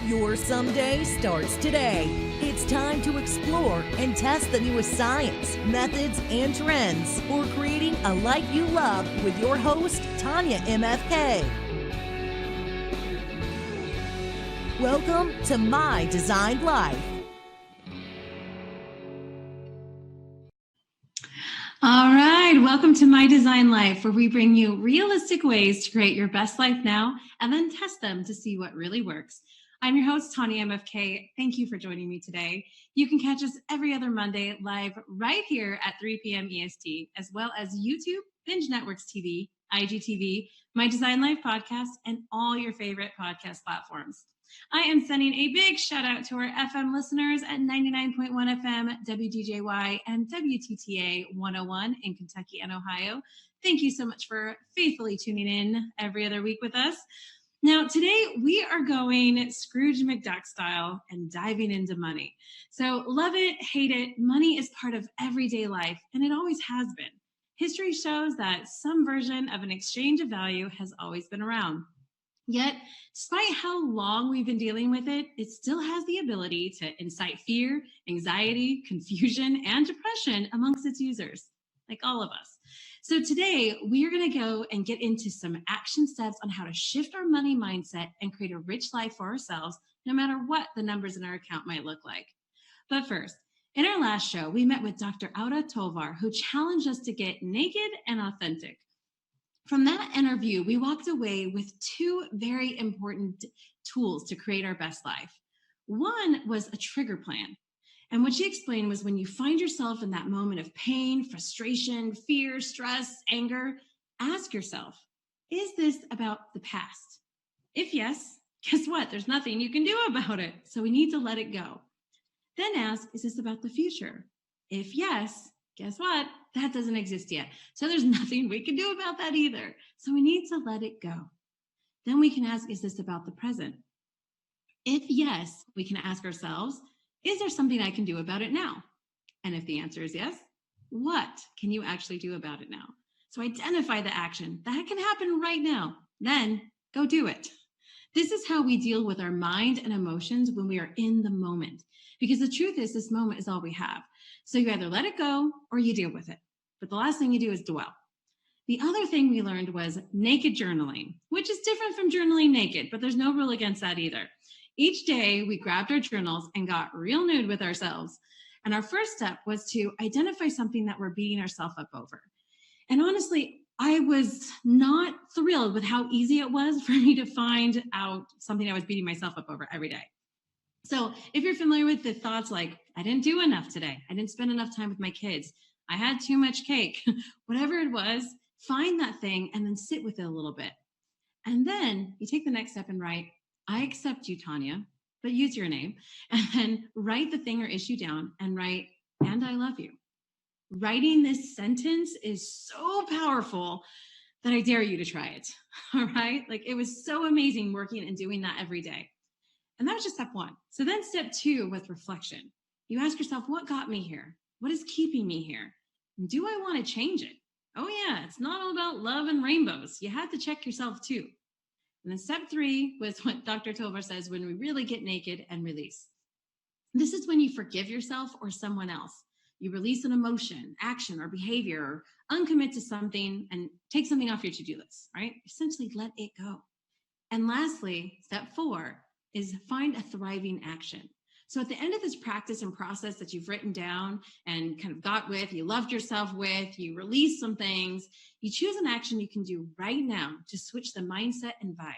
Your someday starts today. It's time to explore and test the newest science, methods, and trends for creating a life you love with your host, Tanya MFK. Welcome to My Designed Life. All right, welcome to My Design Life, where we bring you realistic ways to create your best life now and then test them to see what really works. I'm your host, Tanya MFK. Thank you for joining me today. You can catch us every other Monday live right here at 3 p.m. EST, as well as YouTube, Binge Networks TV, IGTV, My Design Life podcast, and all your favorite podcast platforms. I am sending a big shout out to our FM listeners at 99.1 FM, WDJY, and WTTA 101 in Kentucky and Ohio. Thank you so much for faithfully tuning in every other week with us. Now, today we are going Scrooge McDuck style and diving into money. So love it, hate it, money is part of everyday life, and it always has been. History shows that some version of an exchange of value has always been around. Yet, despite how long we've been dealing with it, it still has the ability to incite fear, anxiety, confusion, and depression amongst its users, like all of us. So today, we are going to go and get into some action steps on how to shift our money mindset and create a rich life for ourselves, no matter what the numbers in our account might look like. But first, in our last show, we met with Dr. Auda Tovar, who challenged us to get naked and authentic. From that interview, we walked away with two very important tools to create our best life. One was a trigger plan. And what she explained was when you find yourself in that moment of pain, frustration, fear, stress, anger, ask yourself, is this about the past? If yes, guess what? There's nothing you can do about it. So we need to let it go. Then ask, is this about the future? If yes, guess what? That doesn't exist yet. So there's nothing we can do about that either. So we need to let it go. Then we can ask, is this about the present? If yes, we can ask ourselves, is there something I can do about it now? And if the answer is yes, what can you actually do about it now? So identify the action that can happen right now. Then go do it. This is how we deal with our mind and emotions when we are in the moment. Because the truth is, this moment is all we have. So you either let it go or you deal with it. But the last thing you do is dwell. The other thing we learned was naked journaling, which is different from journaling naked, but there's no rule against that either. Each day we grabbed our journals and got real nude with ourselves. And our first step was to identify something that we're beating ourselves up over. And honestly, I was not thrilled with how easy it was for me to find out something I was beating myself up over every day. So if you're familiar with the thoughts like, I didn't do enough today, I didn't spend enough time with my kids, I had too much cake, whatever it was, find that thing and then sit with it a little bit. And then you take the next step and write, I accept you, Tanya, but use your name. And then write the thing or issue down and write, and I love you. Writing this sentence is so powerful that I dare you to try it. All right. Like it was so amazing working and doing that every day. And that was just step one. So then step two was reflection. You ask yourself, what got me here? What is keeping me here? And do I want to change it? Oh yeah, it's not all about love and rainbows. You have to check yourself too. And then step three was what Dr. Tovar says, when we really get naked and release. This is when you forgive yourself or someone else. You release an emotion, action, or behavior, or uncommit to something and take something off your to-do list, right? Essentially let it go. And lastly, step four is find a thriving action. So at the end of this practice and process that you've written down and kind of got with, you loved yourself with, you release some things, you choose an action you can do right now to switch the mindset and vibe.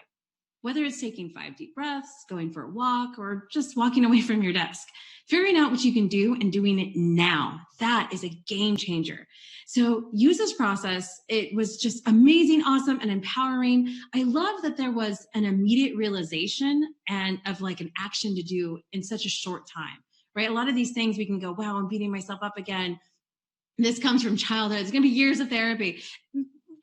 Whether it's taking 5 deep breaths, going for a walk, or just walking away from your desk, figuring out what you can do and doing it now. That is a game changer. So use this process. It was just amazing, awesome, and empowering. I love that there was an immediate realization and of like an action to do in such a short time, right? A lot of these things we can go, wow, I'm beating myself up again. This comes from childhood. It's going to be years of therapy.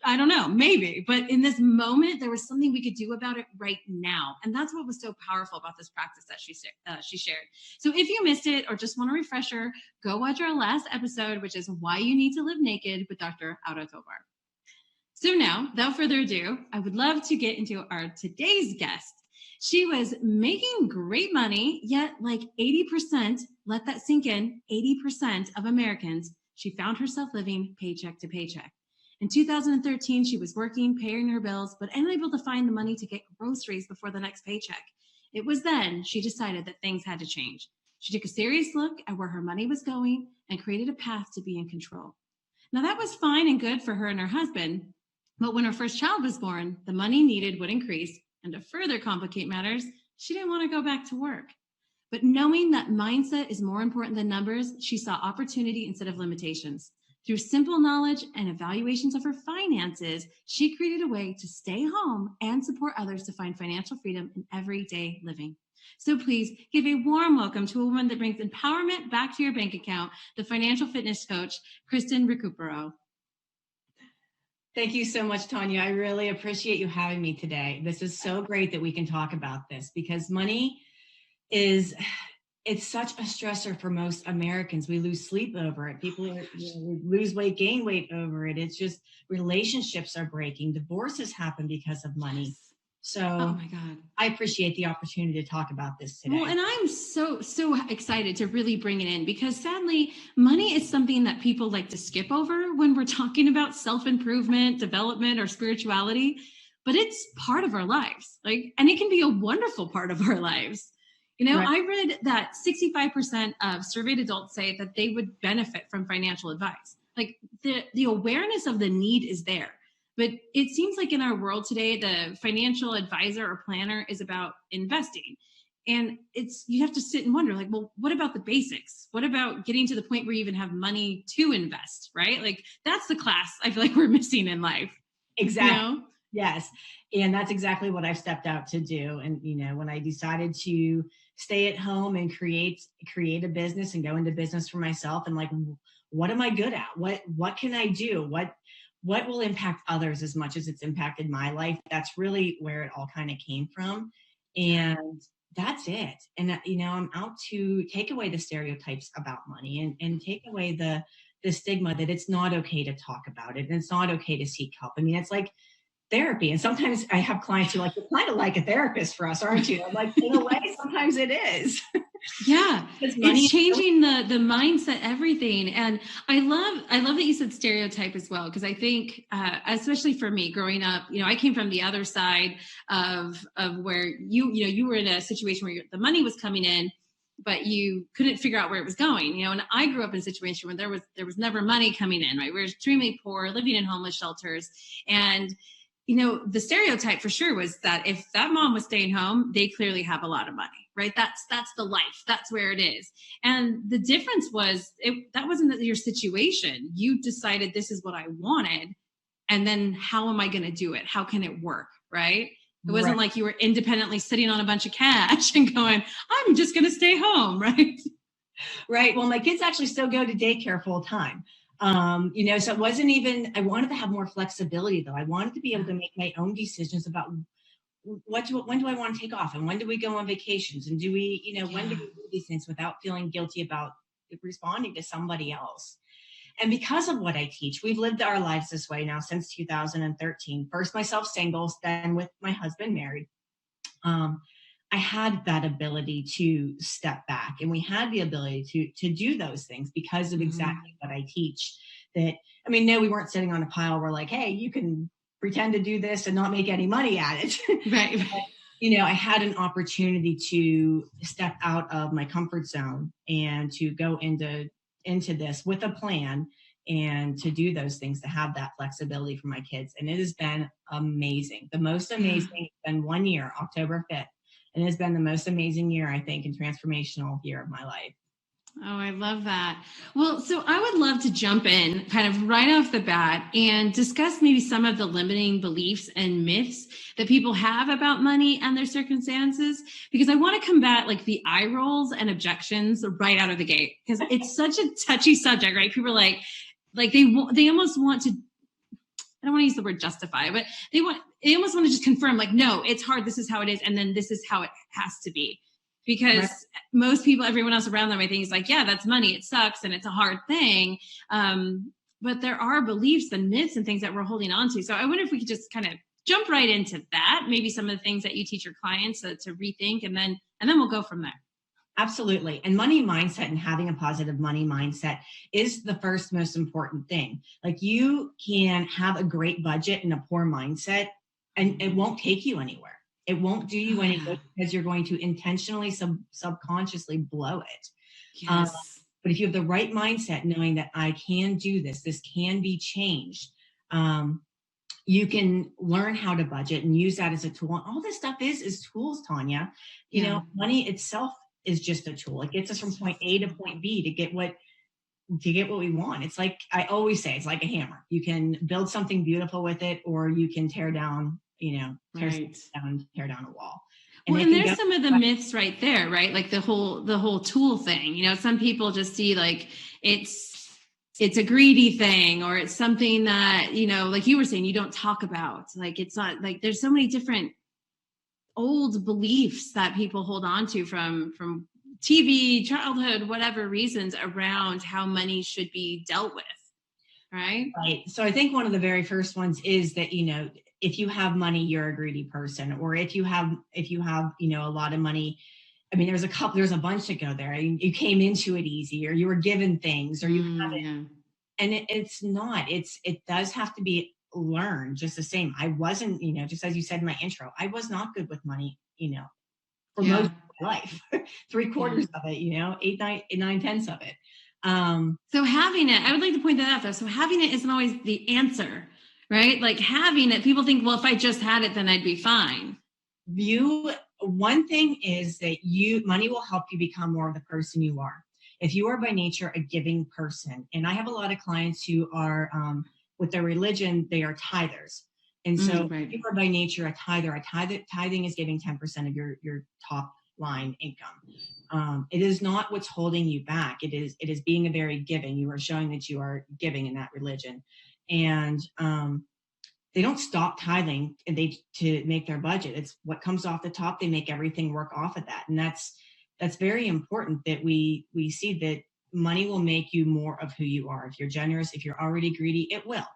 I don't know, maybe, but in this moment, there was something we could do about it right now. And that's what was so powerful about this practice that she shared. So if you missed it or just want a refresher, go watch our last episode, which is Why You Need to Live Naked with Dr. Auda Tovar. So now, without further ado, I would love to get into our today's guest. She was making great money, yet like 80%, let that sink in, 80% of Americans, she found herself living paycheck to paycheck. In 2013, she was working, paying her bills, but unable to find the money to get groceries before the next paycheck. It was then she decided that things had to change. She took a serious look at where her money was going and created a path to be in control. Now, that was fine and good for her and her husband, but when her first child was born, the money needed would increase, and to further complicate matters, she didn't want to go back to work. But knowing that mindset is more important than numbers, she saw opportunity instead of limitations. Through simple knowledge and evaluations of her finances, she created a way to stay home and support others to find financial freedom in everyday living. So please give a warm welcome to a woman that brings empowerment back to your bank account, the financial fitness coach, Kristen Ricupero. Thank you so much, Tanya. I really appreciate you having me today. This is so great that we can talk about this because money it's such a stressor for most Americans. We lose sleep over it. People lose weight, gain weight over it. It's just relationships are breaking. Divorces happen because of money. So oh my God, I appreciate the opportunity to talk about this today. Well, and I'm so excited to really bring it in because sadly, money is something that people like to skip over when we're talking about self-improvement, development, or spirituality, but it's part of our lives. And it can be a wonderful part of our lives. Right. I read that 65% of surveyed adults say that they would benefit from financial advice. The awareness of the need is there. But it seems like in our world today, the financial advisor or planner is about investing. And you have to sit and wonder, well, what about the basics? What about getting to the point where you even have money to invest, right? That's the class I feel like we're missing in life. Exactly. Yes. And that's exactly what I've stepped out to do. And, when I decided to stay at home and create a business and go into business for myself and what am I good at? What can I do? What will impact others as much as it's impacted my life? That's really where it all kind of came from. And that's it. And, I'm out to take away the stereotypes about money and take away the stigma that it's not okay to talk about it. And it's not okay to seek help. I mean, it's like therapy. And sometimes I have clients who are like, you're kind of like a therapist for us, aren't you? I'm like, in a way, sometimes it is. Yeah, it's changing the mindset, everything. And I love that you said stereotype as well, because I think, especially for me growing up, I came from the other side of where you were in a situation where the money was coming in, but you couldn't figure out where it was going. And I grew up in a situation where there was never money coming in, right? We were extremely poor, living in homeless shelters. And the stereotype for sure was that if that mom was staying home, they clearly have a lot of money, right? That's the life. That's where it is. And the difference was that wasn't your situation. You decided this is what I wanted. And then how am I going to do it? How can it work? Right. It wasn't like you were independently sitting on a bunch of cash and going, I'm just going to stay home. Right. Right. Well, my kids actually still go to daycare full time. So it wasn't even, I wanted to have more flexibility though. I wanted to be able to make my own decisions about when do I want to take off and when do we go on vacations and do we, when do we do these things without feeling guilty about responding to somebody else. And because of what I teach, we've lived our lives this way now since 2013, first myself single, then with my husband married. I had that ability to step back and we had the ability to do those things because of exactly what I teach. No, we weren't sitting on a pile. We're like, hey, you can pretend to do this and not make any money at it. Right. But, I had an opportunity to step out of my comfort zone and to go into this with a plan and to do those things, to have that flexibility for my kids. And it has been amazing. The most amazing. It's been 1 year, October 5th. And it has been the most amazing year, I think, and transformational year of my life. Oh, I love that. Well, so I would love to jump in kind of right off the bat and discuss maybe some of the limiting beliefs and myths that people have about money and their circumstances, because I want to combat the eye rolls and objections right out of the gate, because it's such a touchy subject, right? People are like they almost want to, I don't want to use the word justify, but they almost want to just confirm, no, it's hard. This is how it is. And then this is how it has to be. Because most people, everyone else around them, I think is yeah, that's money. It sucks. And it's a hard thing. But there are beliefs and myths and things that we're holding on to. So I wonder if we could just kind of jump right into that. Maybe some of the things that you teach your clients to rethink, and then we'll go from there. Absolutely. And money mindset and having a positive money mindset is the first most important thing. Like, you can have a great budget and a poor mindset, and it won't take you anywhere. It won't do you any good, because you're going to intentionally, subconsciously blow it. Yes. But if you have the right mindset, knowing that I can do this can be changed. You can learn how to budget and use that as a tool. And all this stuff is tools, Tanya. You know, money itself is just a tool. It gets us from point A to point B to get what we want. It's like, I always say, it's like a hammer. You can build something beautiful with it, or you can tear down, tear down a wall. And there's some of the myths right there, right? Like the whole tool thing. You know, some people just see like it's a greedy thing, or it's something that, you know, like you were saying, you don't talk about. Like, it's not like, there's so many different old beliefs that people hold on to from TV, childhood, whatever reasons, around how money should be dealt with. Right. So I think one of the very first ones is that, you know, if you have money, you're a greedy person, or if you have, you know, a lot of money. I mean, there's a bunch that go there. You came into it easy, or you were given things, or you have it. And it's not, it does have to be learned just the same. I wasn't, you know, just as you said in my intro, I was not good with money, you know, for most of my life, 3/4 of it, you know, 9/10 of it. So having it, I would like to point that out though. So having it isn't always the answer, right? Like, having it, people think, well, if I just had it, then I'd be fine. One thing is that money will help you become more of the person you are. If you are by nature a giving person, and I have a lot of clients who are, with their religion, they are tithers. And so if you are by nature a tither, tithing is giving 10% of your top line income. It is not what's holding you back. It is being a very giving. You are showing that you are giving in that religion. And they don't stop tithing to make their budget. It's what comes off the top. They make everything work off of that. And that's very important, that we see that money will make you more of who you are. If you're generous, if you're already greedy, it will.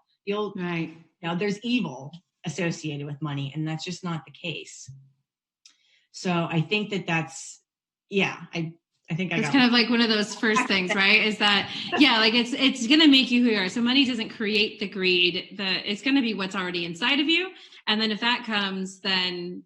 Now there's evil associated with money, and that's just not the case. So I think that's I think it's kind of like one of those first things, right? Is that, like it's going to make you who you are. So money doesn't create the greed. It's going to be what's already inside of you. And then if that comes, then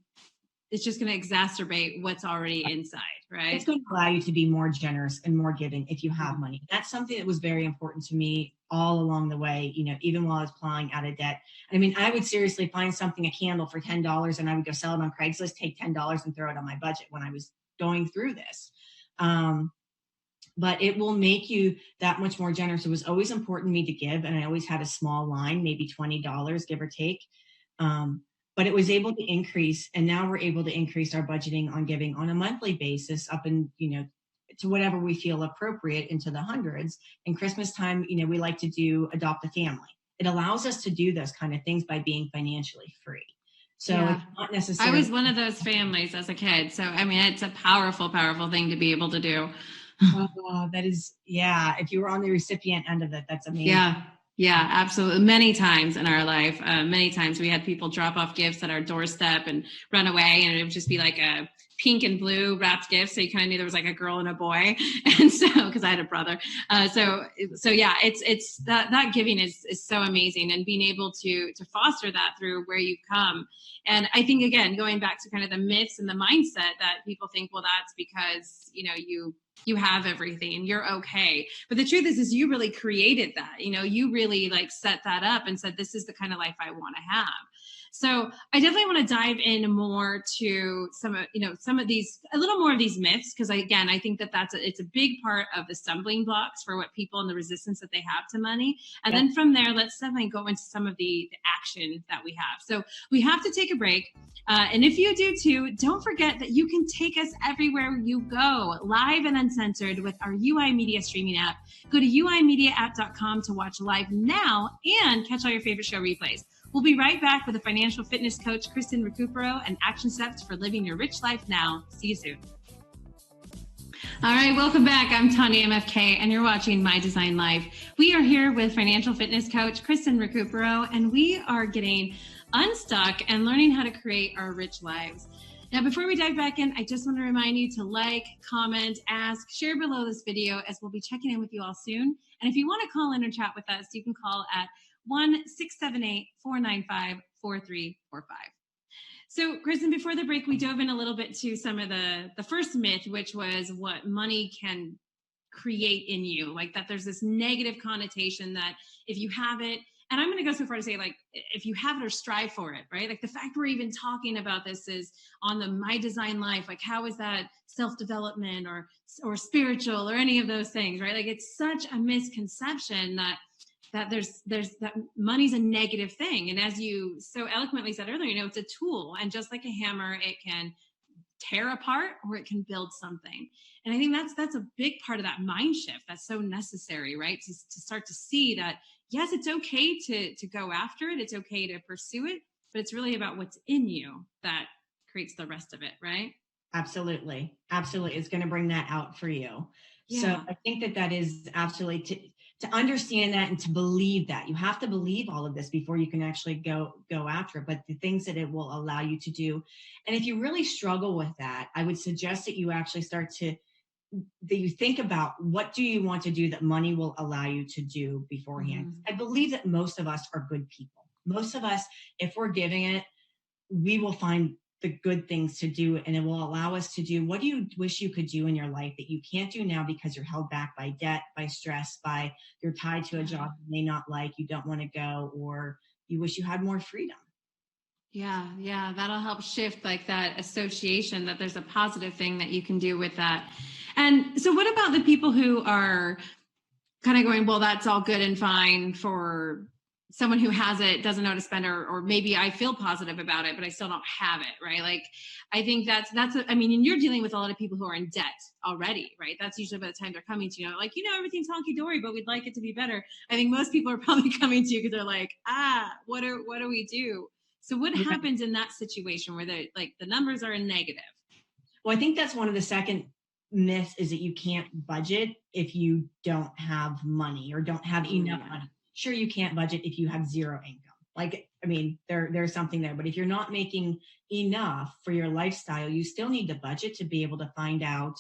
it's just going to exacerbate what's already inside, right? It's going to allow you to be more generous and more giving if you have money. That's something that was very important to me all along the way, you know, even while I was plowing out of debt. I mean, I would seriously find a candle for $10, and I would go sell it on Craigslist, take $10 and throw it on my budget when I was going through this. But it will make you that much more generous. It was always important to me to give, and I always had a small line, maybe $20, give or take. But it was able to increase, and now we're able to increase our budgeting on giving on a monthly basis up in, you know, to whatever we feel appropriate, into the hundreds. And Christmas time, you know, we like to do adopt a family. It allows us to do those kind of things by being financially free. So it's not necessarily. I was one of those families as a kid. So, I mean, it's a powerful, powerful thing to be able to do. That is, if you were on the recipient end of it, that's amazing. Yeah, absolutely. Many times in our life, many times we had people drop off gifts at our doorstep and run away, and it would just be like a pink and blue wrapped gift. So you kind of knew there was like a girl and a boy. And so, cause I had a brother. So yeah, it's that giving is so amazing, and being able to foster that through where you've come. And I think, again, going back to kind of the myths and the mindset that people think, well, that's because, you know, you have everything and you're okay. But the truth is you really created that. You know, you really like set that up and said, this is the kind of life I want to have. So I definitely want to dive in more to some of these, a little more of these myths, because I think that it's a big part of the stumbling blocks for what people and the resistance that they have to money. And then from there, let's definitely go into some of the action that we have. So we have to take a break. And if you do too, don't forget that you can take us everywhere you go, live and uncensored, with our UI Media streaming app. Go to uimediaapp.com to watch live now and catch all your favorite show replays. We'll be right back with a financial fitness coach, Kristen Ricupero, and action steps for living your rich life now. See you soon. All right, welcome back. I'm Tanya MFK, and you're watching My Design Life. We are here with financial fitness coach, Kristen Ricupero, and we are getting unstuck and learning how to create our rich lives. Now, before we dive back in, I just want to remind you to like, comment, ask, share below this video, as we'll be checking in with you all soon. And if you want to call in or chat with us, you can call at 1-678-495-4345. So, Kristen, before the break, we dove in a little bit to some of the first myth, which was what money can create in you, like that there's this negative connotation that if you have it, and I'm going to go so far to say, like, if you have it or strive for it, right? Like the fact we're even talking about this is on the My Design Life, like how is that self-development or spiritual or any of those things, right? Like it's such a misconception that there's that money's a negative thing. And as you so eloquently said earlier, you know, it's a tool, and just like a hammer, it can tear apart or it can build something. And I think that's a big part of that mind shift that's so necessary, right? To start to see that, yes, it's okay to go after it. It's okay to pursue it, but it's really about what's in you that creates the rest of it, right? Absolutely. Absolutely. It's going to bring that out for you. Yeah. So I think that is absolutely to understand that and to believe that. You have to believe all of this before you can actually go after it. But the things that it will allow you to do. And if you really struggle with that, I would suggest that you actually that you think about what do you want to do that money will allow you to do beforehand. Mm-hmm. I believe that most of us are good people. Most of us, if we're giving it, we will find the good things to do, and it will allow us to do what do you wish you could do in your life that you can't do now because you're held back by debt, by stress, by you're tied to a job you may not like, you don't want to go, or you wish you had more freedom. Yeah, that'll help shift like that association that there's a positive thing that you can do with that. And so what about the people who are kind of going, well, that's all good and fine for someone who has it, doesn't know how to spend, or maybe I feel positive about it, but I still don't have it, right? Like, I think I mean, and you're dealing with a lot of people who are in debt already, right? That's usually by the time they're coming to you, like, everything's honky-dory, but we'd like it to be better. I think most people are probably coming to you because they're like, what do we do? So what happens in that situation where the numbers are in negative? Well, I think that's one of the second myths is that you can't budget if you don't have money or don't have enough money. Sure, you can't budget if you have zero income. Like, I mean, there's something there, but if you're not making enough for your lifestyle, you still need to budget to be able to find out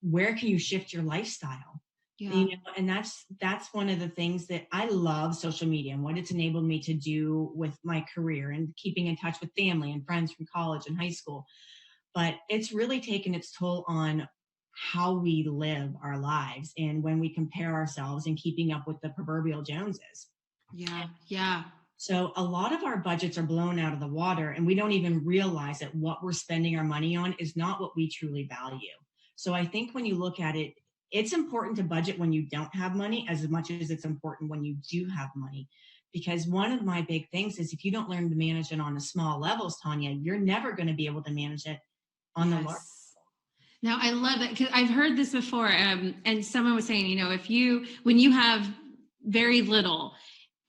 where can you shift your lifestyle. Yeah. And that's one of the things that I love social media and what it's enabled me to do with my career and keeping in touch with family and friends from college and high school. But it's really taken its toll on how we live our lives and when we compare ourselves and keeping up with the proverbial Joneses. Yeah. So a lot of our budgets are blown out of the water, and we don't even realize that what we're spending our money on is not what we truly value. So I think when you look at it, it's important to budget when you don't have money as much as it's important when you do have money. Because one of my big things is if you don't learn to manage it on the small levels, Tanya, you're never going to be able to manage it on the large. Now, I love that because I've heard this before. And someone was saying, when you have very little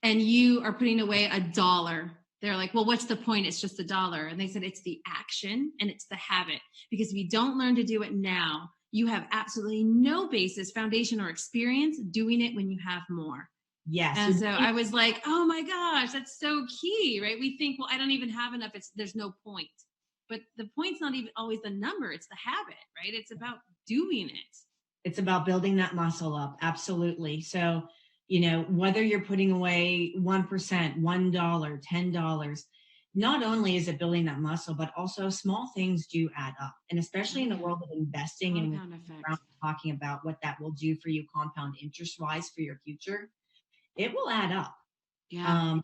and you are putting away $1, they're like, well, what's the point? It's just $1. And they said, it's the action and it's the habit. Because if you don't learn to do it now, you have absolutely no basis, foundation, or experience doing it when you have more. Yes. And so I was like, oh my gosh, that's so key, right? We think, well, I don't even have enough. There's no point. But the point's not even always the number, it's the habit, right? It's about doing it. It's about building that muscle up. Absolutely. So, whether you're putting away 1%, $1, $10, not only is it building that muscle, but also small things do add up. And especially in the world of investing and talking about what that will do for you compound interest wise for your future, it will add up. Yeah.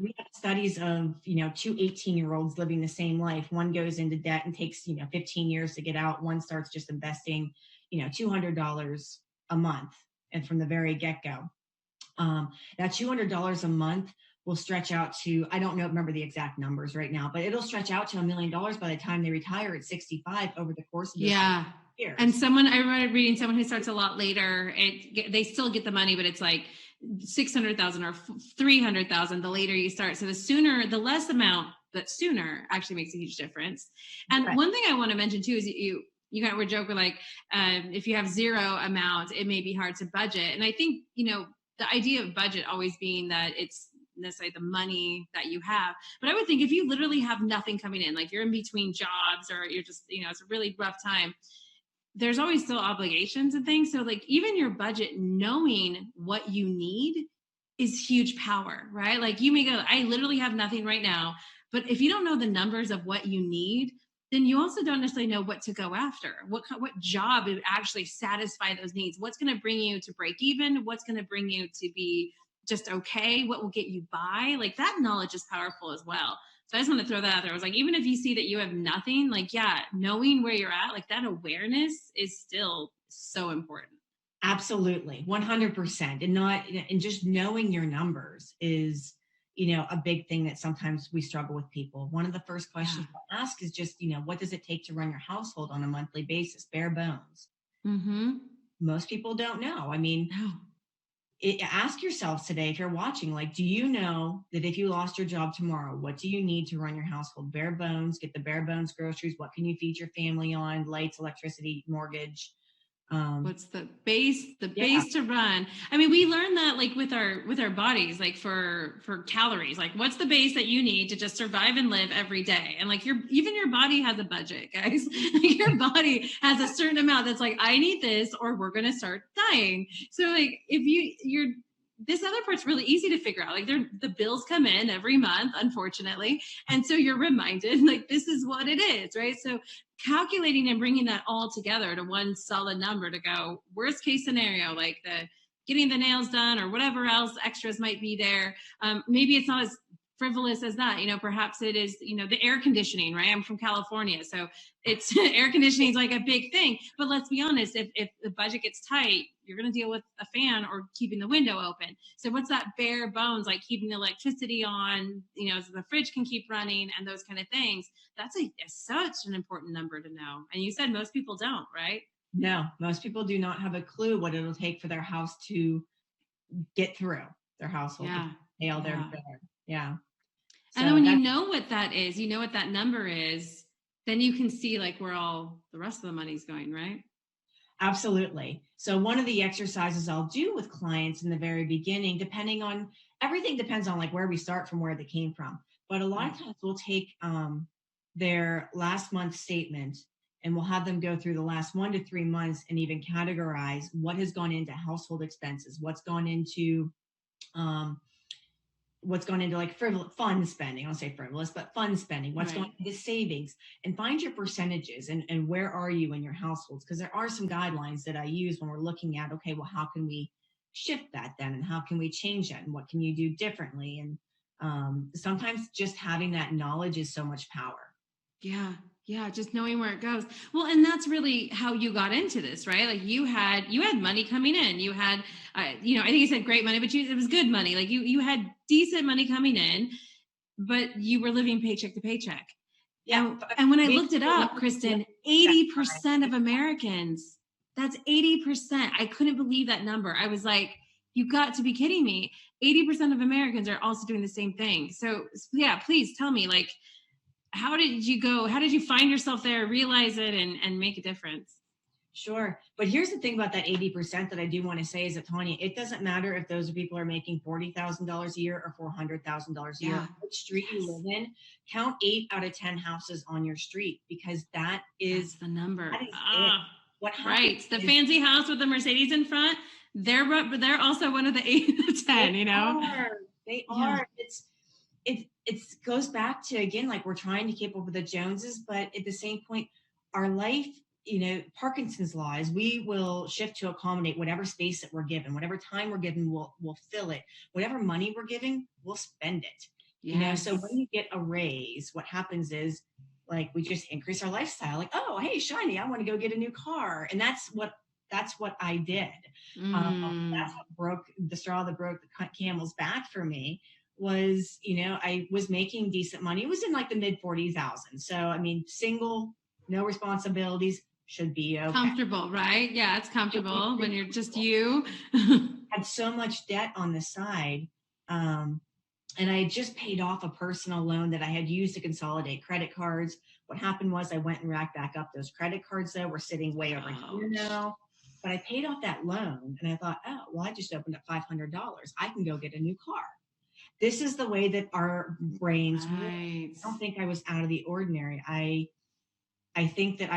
We have studies of, 2 18-year-olds living the same life. One goes into debt and takes, 15 years to get out. One starts just investing, $200 a month. And from the very get-go, that $200 a month will stretch out to, I don't remember the exact numbers right now, but it'll stretch out to $1 million by the time they retire at 65 over the course of the years. And I remember reading someone who starts a lot later, they still get the money, but it's like 600,000 or 300,000 the later you start. So the less amount, but sooner actually makes a huge difference. And one thing I want to mention too is you kind of joke like, if you have zero amount, it may be hard to budget. And I think, the idea of budget always being that it's necessarily the money that you have. But I would think if you literally have nothing coming in, like you're in between jobs or you're just, it's a really rough time, there's always still obligations and things. So like even your budget, knowing what you need is huge power, right? Like you may go, I literally have nothing right now. But if you don't know the numbers of what you need, then you also don't necessarily know what to go after. What job would actually satisfy those needs? What's going to bring you to break even? What's going to bring you to be just okay? What will get you by? Like that knowledge is powerful as well. So I just want to throw that out there. I was like, even if you see that you have nothing, like, yeah, knowing where you're at, like that awareness is still so important. Absolutely. 100%. And just knowing your numbers is, a big thing that sometimes we struggle with people. One of the first questions I'll ask is just, what does it take to run your household on a monthly basis? Bare bones. Mm-hmm. Most people don't know. I mean, ask yourselves today, if you're watching, like, do you know that if you lost your job tomorrow, what do you need to run your household? Bare bones, get the bare bones groceries. What can you feed your family on? Lights, electricity, mortgage. What's the base to run? I mean, we learn that like with our bodies, like for calories, like what's the base that you need to just survive and live every day? And like even your body has a budget, guys. Your body has a certain amount that's like, I need this or we're going to start dying. So like if this other part's really easy to figure out. Like the bills come in every month, unfortunately. And so you're reminded like, this is what it is, right? So calculating and bringing that all together to one solid number to go worst case scenario, like getting the nails done or whatever else extras might be there. Maybe it's not as frivolous as that, perhaps it is, the air conditioning, right? I'm from California. So it's air conditioning is like a big thing, but let's be honest, if the budget gets tight, you're going to deal with a fan or keeping the window open. So what's that bare bones, like keeping the electricity on, so the fridge can keep running and those kind of things. That's such an important number to know. And you said most people don't, right? No, most people do not have a clue what it'll take for their house to get through their household. Yeah. Their bill. Yeah. And then when you know what that is, you know what that number is, then you can see like where all the rest of the money's going, right? Absolutely. So one of the exercises I'll do with clients in the very beginning, everything depends on like where we start from, where they came from. But a lot of times we'll take their last month's statement and we'll have them go through the last 1 to 3 months and even categorize what has gone into household expenses, what's gone into like fun spending. I'll say frivolous, but fun spending, what's going into savings, and find your percentages and where are you in your households? Because there are some guidelines that I use when we're looking at, okay, well, how can we shift that then? And how can we change that? And what can you do differently? And sometimes just having that knowledge is so much power. Yeah, just knowing where it goes. Well, and that's really how you got into this, right? Like you had money coming in. You had, I think you said great money, but it was good money. Like you had decent money coming in, but you were living paycheck to paycheck. Yeah. And when I looked it up, Kristen, 80% of Americans, that's 80%. I couldn't believe that number. I was like, you got to be kidding me. 80% of Americans are also doing the same thing. So yeah, please tell me, like, how did you go? How did you find yourself there, realize it, and make a difference? Sure. But here's the thing about that 80% that I do want to say is that, Tanya, it doesn't matter if those people are making $40,000 a year or $400,000 a year. What street you live in, count 8 out of 10 houses on your street, because that's the number. That is what happens? Right. The fancy house with the Mercedes in front, they're also one of the 8 to 10, They are. It goes back to, again, like we're trying to keep up with the Joneses, but at the same point, our life, Parkinson's law is we will shift to accommodate whatever space that we're given, whatever time we're given, we'll fill it. Whatever money we're giving, we'll spend it. So when you get a raise, what happens is like we just increase our lifestyle. Like, oh, hey, shiny, I want to go get a new car. And that's what I did. That's what broke the straw that broke the camel's back for me. Was, I was making decent money. It was in like the mid 40,000. So, I mean, single, no responsibilities, should be okay. Comfortable, right? Yeah, it's comfortable when you're just you. Had so much debt on the side. And I had just paid off a personal loan that I had used to consolidate credit cards. What happened was I went and racked back up those credit cards that were sitting way over here now. But I paid off that loan and I thought, oh, well, I just opened up $500. I can go get a new car. this is the way that our brains work. Right. I don't think I was out of the ordinary. I think that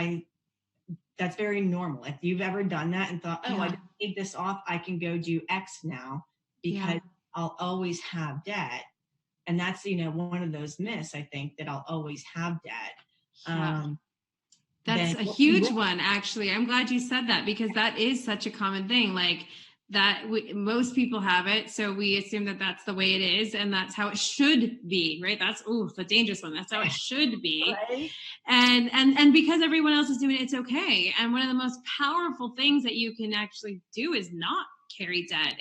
that's very normal. If you've ever done that and thought, oh, I just paid this off, I can go do X now because I'll always have debt. And that's, one of those myths, I think, that I'll always have debt. That's a huge one, actually. I'm glad you said that, because that is such a common thing. Like that, most people have it. So we assume that that's the way it is. And that's how it should be, right? That's, the dangerous one. That's how it should be. Right. And because everyone else is doing it, it's okay. And one of the most powerful things that you can actually do is not carry debt.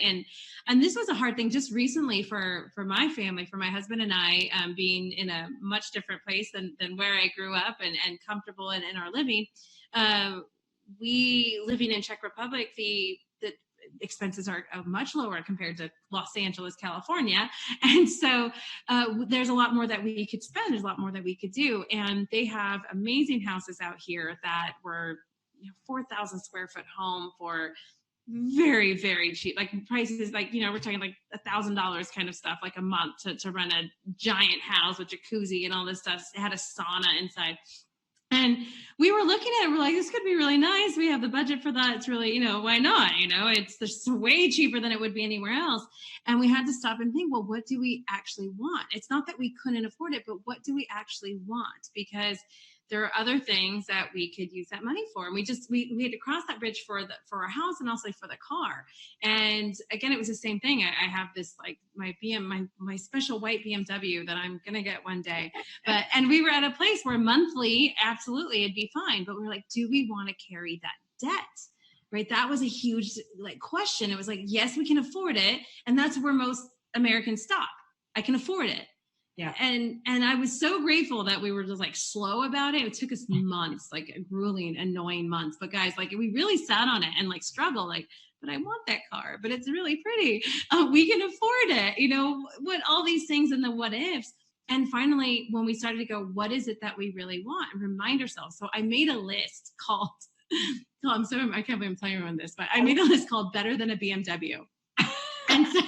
And this was a hard thing just recently for my family, for my husband and I, being in a much different place than where I grew up and comfortable in our living. We living in Czech Republic, the expenses are much lower compared to Los Angeles, California. And so there's a lot more that we could spend. There's a lot more that we could do. And they have amazing houses out here that were 4,000 square foot home for very, very cheap, like prices, like, we're talking like $1,000 kind of stuff, like a month to run a giant house with jacuzzi and all this stuff. It had a sauna inside. And we were looking at it, we're like, this could be really nice. We have the budget for that. It's really, why not? It's just way cheaper than it would be anywhere else. And we had to stop and think, well, what do we actually want? It's not that we couldn't afford it, but what do we actually want? Because there are other things that we could use that money for. And we had to cross that bridge for our house and also for the car. And again, it was the same thing. I have this, like, my special white BMW that I'm going to get one day. And we were at a place where monthly, absolutely, it'd be fine. But we were like, do we want to carry that debt? Right? That was a huge question. It was like, yes, we can afford it. And that's where most Americans stop. I can afford it. Yeah. And I was so grateful that we were just slow about it. It took us months, grueling, annoying months. But guys, we really sat on it and struggled, but I want that car, but it's really pretty. We can afford it, what all these things and the what ifs. And finally, when we started to go, what is it that we really want, and remind ourselves. So I made a list called, I can't believe I'm telling everyone this, but I made a list called Better Than a BMW. And so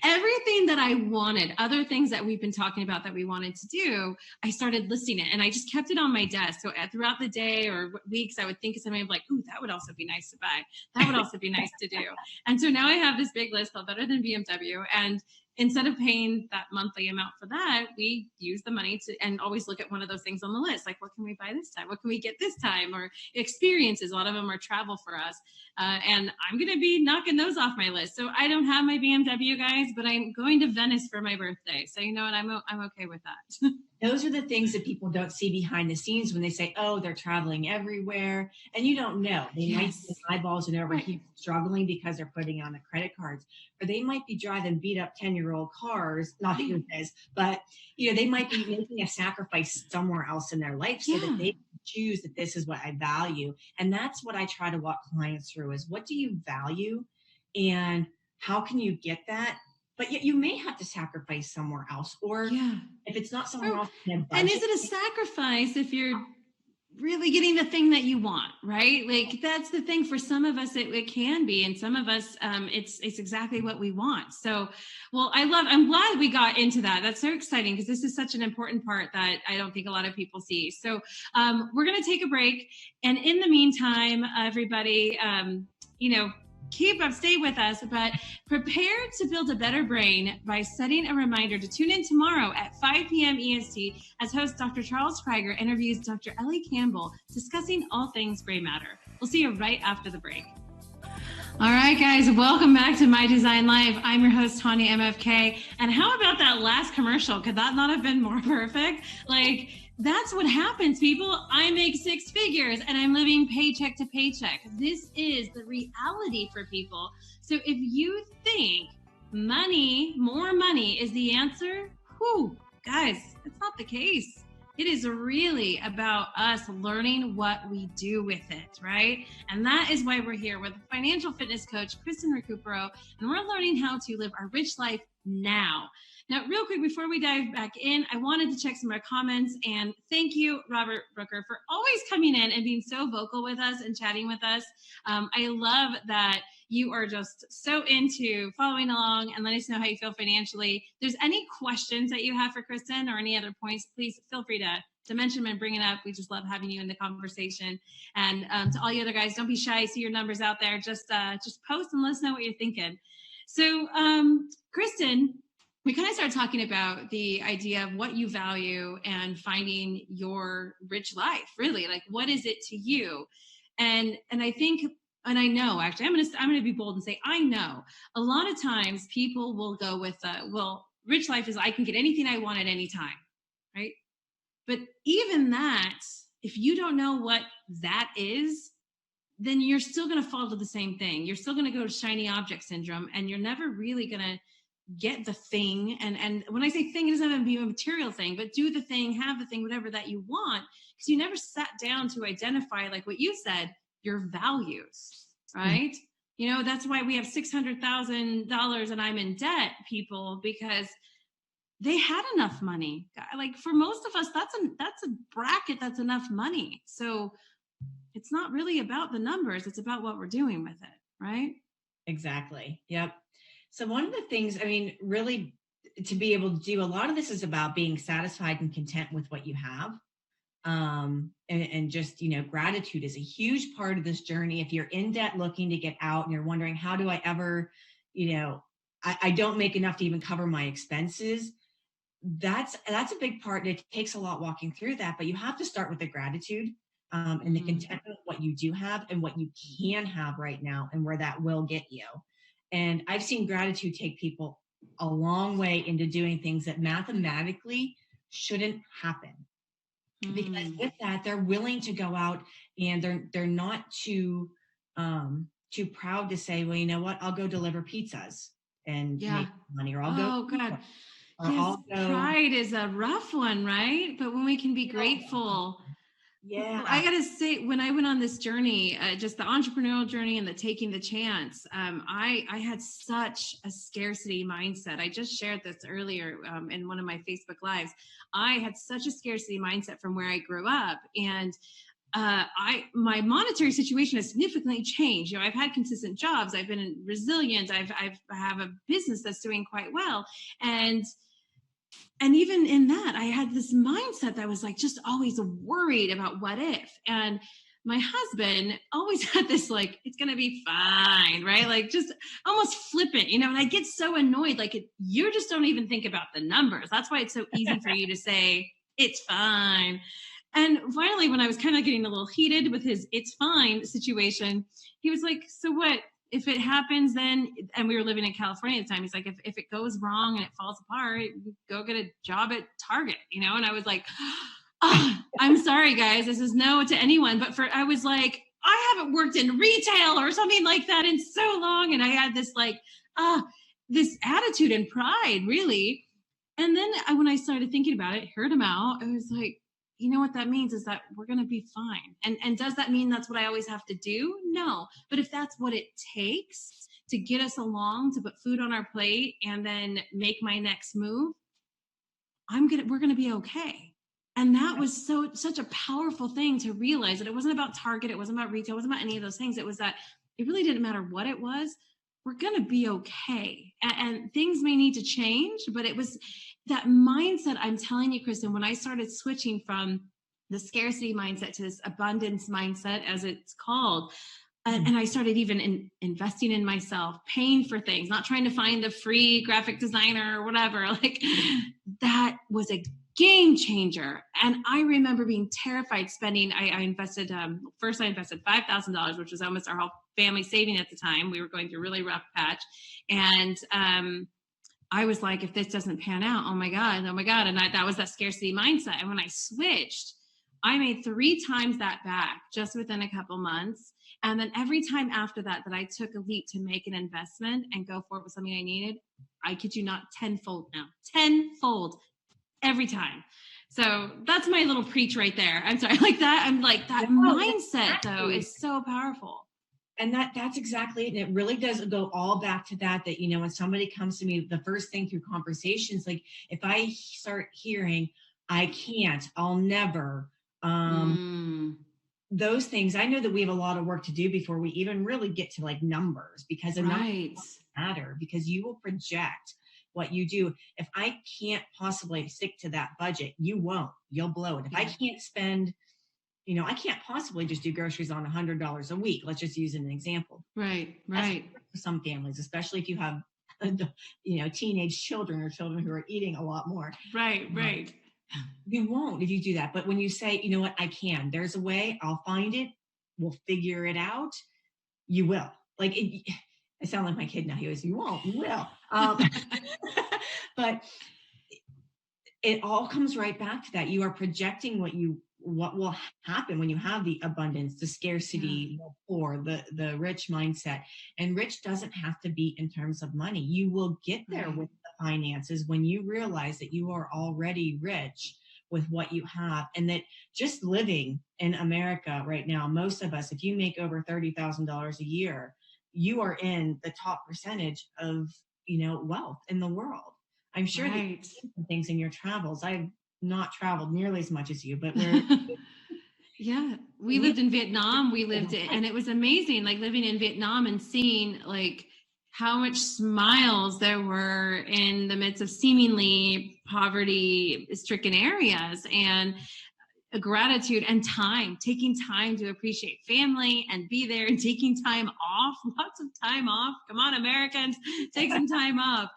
everything that I wanted, other things that we've been talking about that we wanted to do, I started listing it, and I just kept it on my desk. So throughout the day or weeks, I would think of something, I'm like, ooh, that would also be nice to buy. That would also be nice to do. And so now I have this big list called Better Than BMW. And instead of paying that monthly amount for that, we use the money and always look at one of those things on the list. Like, what can we buy this time? What can we get this time? Or experiences. A lot of them are travel for us. And I'm going to be knocking those off my list. So I don't have my BMW, guys, but I'm going to Venice for my birthday. So, what, I'm okay with that. Those are the things that people don't see behind the scenes when they say, oh, they're traveling everywhere. And you don't know. They might be eyeballs and over here struggling because they're putting on the credit cards. Or they might be driving beat up 10-year-old cars, not that you're this, but they might be making a sacrifice somewhere else in their life so that they can choose that this is what I value. And that's what I try to walk clients through is, what do you value and how can you get that? But yet you may have to sacrifice somewhere else, or if it's not somewhere else. And is it a sacrifice if you're really getting the thing that you want, right? That's the thing. For some of us, it can be, and some of us, it's exactly what we want. So, well, I'm glad we got into that. That's so exciting, because this is such an important part that I don't think a lot of people see. So we're going to take a break. And in the meantime, everybody, stay with us, but prepare to build a better brain by setting a reminder to tune in tomorrow at 5 p.m. EST as host Dr. Charles Krieger interviews Dr. Ellie Campbell discussing all things gray matter. We'll see you right after the break. All right, guys, welcome back to My Design Life. I'm your host, Tanya MFK. And how about that last commercial? Could that not have been more perfect? That's what happens, people. I make six figures and I'm living paycheck to paycheck. This is the reality for people. So if you think more money is the answer, guys, it's not the case. It is really about us learning what we do with it, right? And that is why we're here with financial fitness coach, Kristen Ricupero, and we're learning how to live our rich life now. Now, real quick, before we dive back in, I wanted to check some of our comments, and thank you, Robert Brooker, for always coming in and being so vocal with us and chatting with us. I love that you are just so into following along and letting us know how you feel financially. If there's any questions that you have for Kristen or any other points, please feel free to mention them and bring it up. We just love having you in the conversation. And to all you other guys, don't be shy. See your numbers out there. Just post and let us know what you're thinking. So, Kristen, we kind of started talking about the idea of what you value and finding your rich life, really. Like, what is it to you? And I think, and I know, actually, I'm gonna be bold and say, I know a lot of times people will go with, well, rich life is I can get anything I want at any time, right? But even that, if you don't know what that is, then you're still going to fall to the same thing. You're still going to go to shiny object syndrome, and you're never really going to get the thing. And when I say thing, it doesn't have to be a material thing, but do the thing, have the thing, whatever that you want, because you never sat down to identify, like what you said, your values, right? Mm-hmm. You know, that's why we have $600,000 and I'm in debt, people, because they had enough money. Like for most of us, that's a bracket that's enough money. So it's not really about the numbers. It's about what we're doing with it, right? Exactly. Yep. So one of the things, I mean, really to be able to do a lot of this is about being satisfied and content with what you have. And just, you know, gratitude is a huge part of this journey. If you're in debt looking to get out and you're wondering, how do I ever, you know, I don't make enough to even cover my expenses. That's a big part. And it takes a lot walking through that, but you have to start with the gratitude. And the contentment of what you do have and what you can have right now and where that will get you. And I've seen gratitude take people a long way into doing things that mathematically shouldn't happen. Because with that, they're willing to go out and they're not too proud to say, well, you know what, I'll go deliver pizzas and make money, or I'll go. Oh God. Yes, pride is a rough one, right? But when we can be grateful. Yeah, I gotta say, when I went on this journey, just the entrepreneurial journey and the taking the chance, I had such a scarcity mindset. I just shared this earlier in one of my Facebook Lives. I had such a scarcity mindset from where I grew up, and my monetary situation has significantly changed. You know, I've had consistent jobs. I've been resilient. I have a business that's doing quite well, and even in that, I had this mindset that was like just always worried about what if. And my husband always had this like, it's going to be fine, right? Like just almost flippant, you know, and I get so annoyed. Like you just don't even think about the numbers. That's why it's so easy for you to say, it's fine. And finally, when I was kind of getting a little heated with his it's fine situation, he was like, so what? If it happens then, and we were living in California at the time, he's like, if it goes wrong and it falls apart, go get a job at Target, you know? And I was like, oh, I'm sorry guys, this is no to anyone. But I was like, I haven't worked in retail or something like that in so long. And I had this like, this attitude and pride really. And then when I started thinking about it, heard him out, I was like, you know what that means is that we're going to be fine. And does that mean that's what I always have to do? No. But if that's what it takes to get us along, to put food on our plate and then make my next move, we're going to be okay. And that was such a powerful thing to realize, that it wasn't about Target. It wasn't about retail. It wasn't about any of those things. It was that it really didn't matter what it was. We're going to be okay. And things may need to change, but it was that mindset. I'm telling you, Kristen, when I started switching from the scarcity mindset to this abundance mindset, as it's called, and I started even investing in myself, paying for things, not trying to find the free graphic designer or whatever, like that was a game changer. And I remember being terrified spending, I invested $5,000, which was almost our whole family saving at the time. We were going through a really rough patch. And I was like, if this doesn't pan out, oh my God. And that was that scarcity mindset. And when I switched, I made 3 times that back just within a couple months. And then every time after that I took a leap to make an investment and go for it with something I needed, I kid you not, tenfold every time. So that's my little preach right there. I'm sorry, like that. I'm like, that mindset though is so powerful. And that's exactly it. And it really does go all back to that, when somebody comes to me, the first thing through conversations, like if I start hearing, I can't, I'll never, Mm, those things, I know that we have a lot of work to do before we even really get to like numbers, because a number right. matter, because you will project what you do. If I can't possibly stick to that budget, you won't, you'll blow it. If I Yeah. can't spend, I can't possibly just do groceries on $100 a week. Let's just use an example. Right. That's Right. for some families, especially if you have, teenage children or children who are eating a lot more. Right. Um, Right. you won't if you do that. But when you say, you know what, I can, there's a way, I'll find it, we'll figure it out, you will. Like I sound like my kid now. He goes, you won't, you will. But it all comes right back to that. You are projecting what will happen when you have the abundance, the scarcity, the poor, the rich mindset. And rich doesn't have to be in terms of money. You will get there Right. with the finances when you realize that you are already rich with what you have, and that just living in America right now, most of us, if you make over $30,000 a year, you are in the top percentage of, wealth in the world. I'm sure that Right. you've seen some things in your travels. I've not traveled nearly as much as you, but where Yeah, we we lived in Vietnam. And it was amazing, like living in Vietnam and seeing like how much smiles there were in the midst of seemingly poverty-stricken areas, and a gratitude and time, taking time to appreciate family and be there, and taking time off, lots of time off. Come on, Americans, take some time off.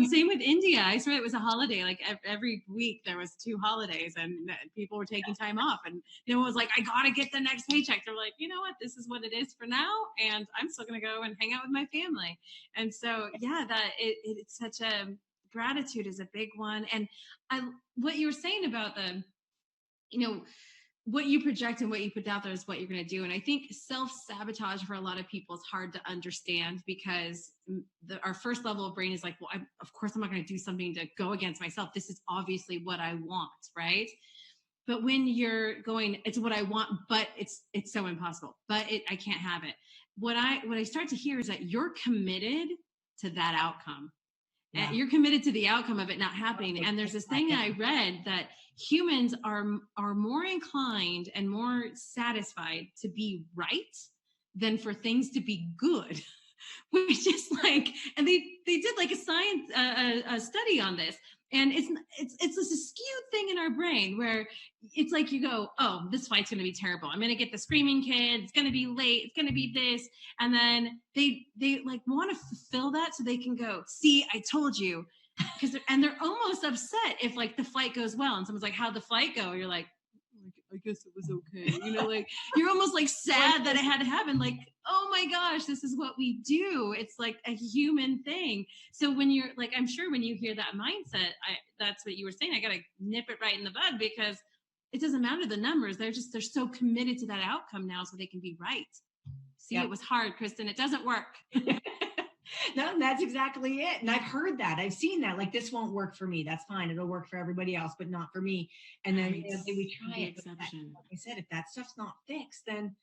Same with India. I swear it was a holiday. Like every week there was 2 holidays, and people were taking time off, and no one was like, I gotta get the next paycheck. They're like, you know what, this is what it is for now, and I'm still gonna go and hang out with my family. And so yeah, it's such a, gratitude is a big one. And what you were saying about the, you know, what you project and what you put out there is what you're going to do. And I think self-sabotage for a lot of people is hard to understand, because our first level of brain is like, well, of course I'm not going to do something to go against myself. This is obviously what I want, right? But when you're going, it's what I want, but it's so impossible, but I can't have it. What I start to hear is that you're committed to that outcome. yeah. You're committed to the outcome of it not happening. And there's this thing I read that humans are more inclined and more satisfied to be right than for things to be good. Which is like, and they did like a science a study on this, and it's this skewed thing in our brain where it's like you go, oh, this flight's going to be terrible, I'm going to get the screaming kid, it's going to be late, it's going to be this, and then they like want to fulfill that so they can go, see, I told you. Because they're almost upset if like the flight goes well and someone's like, how'd the flight go? You're like, I guess it was okay. Like you're almost like sad that it had to happen. Like, oh my gosh, this is what we do. It's like a human thing. So when you're like, I'm sure when you hear that mindset, that's what you were saying. I got to nip it right in the bud, because it doesn't matter the numbers. They're so committed to that outcome now so they can be right. See, It was hard, Kristen. It doesn't work. No, that's exactly it. And I've heard that. I've seen that. Like, this won't work for me. That's fine. It'll work for everybody else, but not for me. And then we try it. Exception. Like I said, if that stuff's not fixed, then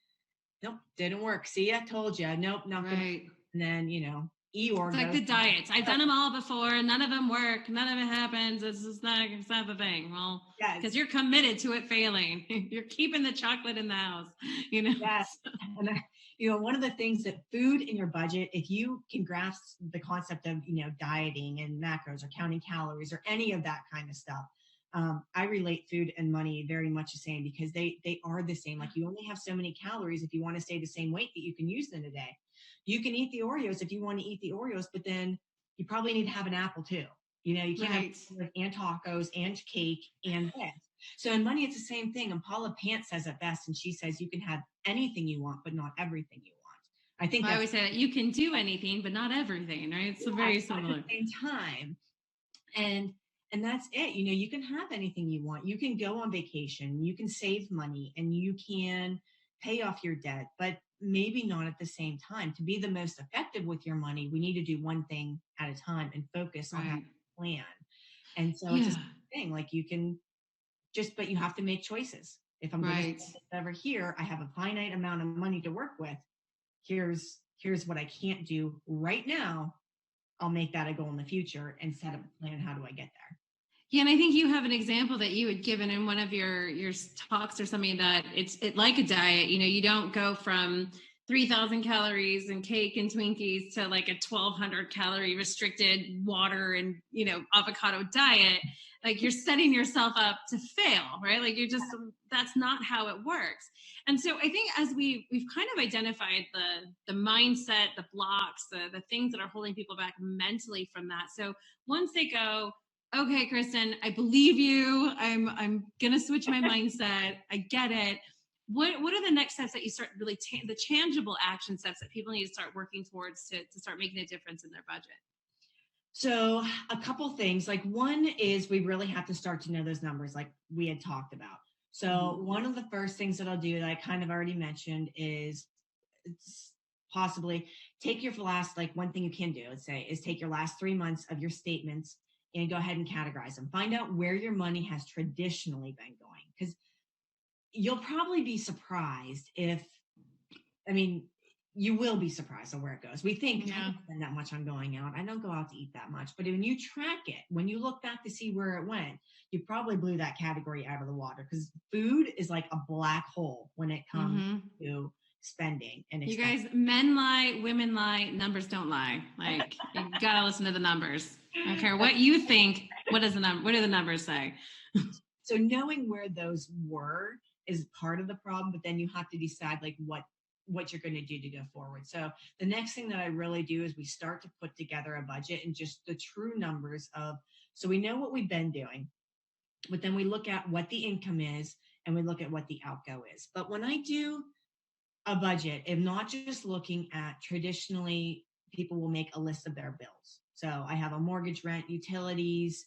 nope, didn't work. See, I told you. Nope, not right. And then, Eeyore. It's like the diets. I've done them all before. None of them work. None of it happens. It's not the thing. Well, because you're committed to it failing. You're keeping the chocolate in the house. Yes. And one of the things that food in your budget, if you can grasp the concept of, dieting and macros or counting calories or any of that kind of stuff, I relate food and money very much the same, because they are the same. Like, you only have so many calories if you want to stay the same weight that you can use in a day. You can eat the Oreos if you want to eat the Oreos, but then you probably need to have an apple too. You can't have and tacos and cake and this. So in money, it's the same thing. And Paula Pant says it best, and she says you can have anything you want, but not everything you want. I think I always say that you can do anything, but not everything, right? It's very similar. At the same time. And that's it. You can have anything you want. You can go on vacation, you can save money, and you can pay off your debt, but maybe not at the same time. To be the most effective with your money, we need to do one thing at a time and focus on that plan. And so it's the same thing. Like, you can but you have to make choices. If I'm going to spend over here, I have a finite amount of money to work with. here's what I can't do right now. I'll make that a goal in the future and set up a plan. How do I get there? Yeah, and I think you have an example that you had given in one of your talks or something, that it's like a diet. You don't go from 3,000 calories and cake and Twinkies to like a 1,200 calorie restricted water and avocado diet. Like, you're setting yourself up to fail, right? Like, that's not how it works. And so I think as we've kind of identified the mindset, the blocks, the things that are holding people back mentally from that. So once they go, okay, Kristen, I believe you. I'm gonna switch my mindset. I get it. What are the next steps that you start really the tangible action steps that people need to start working towards to start making a difference in their budget? So a couple things. Like, one is we really have to start to know those numbers, like we had talked about. So one of the first things that I'll do that I kind of already mentioned is possibly take your last, like, one thing you can do, let's say, is take your last 3 months of your statements and go ahead and categorize them. Find out where your money has traditionally been going, because you'll probably be surprised you will be surprised on where it goes. We think, I don't spend that much on going out. I don't go out to eat that much. But when you track it, when you look back to see where it went, you probably blew that category out of the water, because food is like a black hole when it comes to spending. And you guys, men lie, women lie, numbers don't lie. Like, you gotta listen to the numbers. I don't care what you think. What do the numbers say? So knowing where those were is part of the problem, but then you have to decide like what you're going to do to go forward. So the next thing that I really do is we start to put together a budget and just the true numbers so we know what we've been doing, but then we look at what the income is and we look at what the outgo is. But when I do a budget, I'm not just looking at, traditionally people will make a list of their bills. So I have a mortgage, rent, utilities,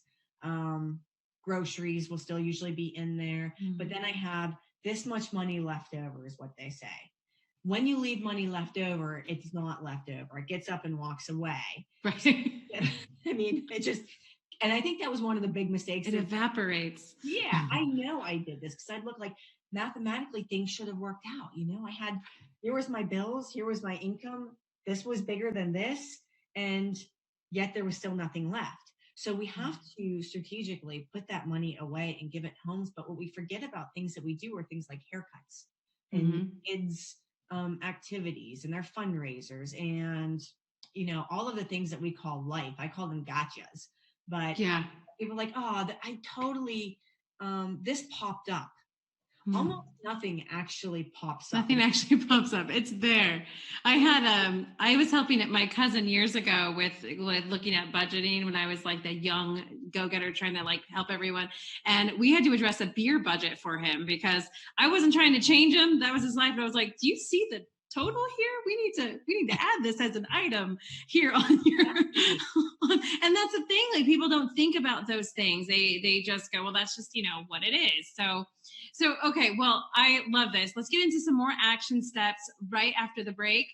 groceries will still usually be in there. But then I have this much money left over is what they say. When you leave money left over, it's not left over. It gets up and walks away. Right. I mean, and I think that was one of the big mistakes. It evaporates. Yeah, I know I did this because I'd look like mathematically things should have worked out. Here was my bills, here was my income. This was bigger than this. And yet there was still nothing left. So we have to strategically put that money away and give it homes. But what we forget about things that we do are things like haircuts and kids' activities and their fundraisers and, all of the things that we call life. I call them gotchas. But people are like, I totally, this popped up. Almost nothing actually pops up. Nothing actually pops up. It's there. I was helping my cousin years ago with looking at budgeting when I was like the young go-getter trying to like help everyone. And we had to address a beer budget for him because I wasn't trying to change him. That was his life. But I was like, do you see the total here? We need to add this as an item here on your and that's the thing, like people don't think about those things. They just go, well, that's just what it is. So okay, well, I love this. Let's get into some more action steps right after the break.